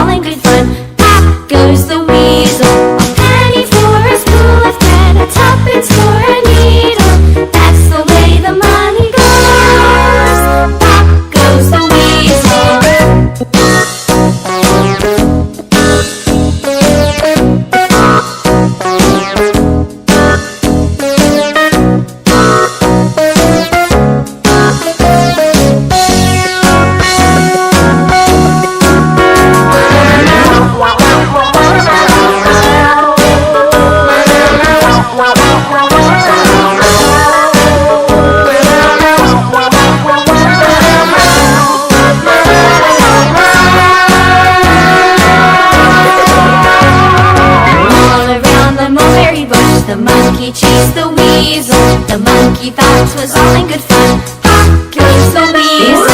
all in good fun. Pop goes the weasel, a penny for a spool of thread, a tuppence for a needle. That's the way the money goes. Pop goes the weasel. The monkey chased the weasel. The monkey thought 'twas all in good fun. Pop goes the weasel.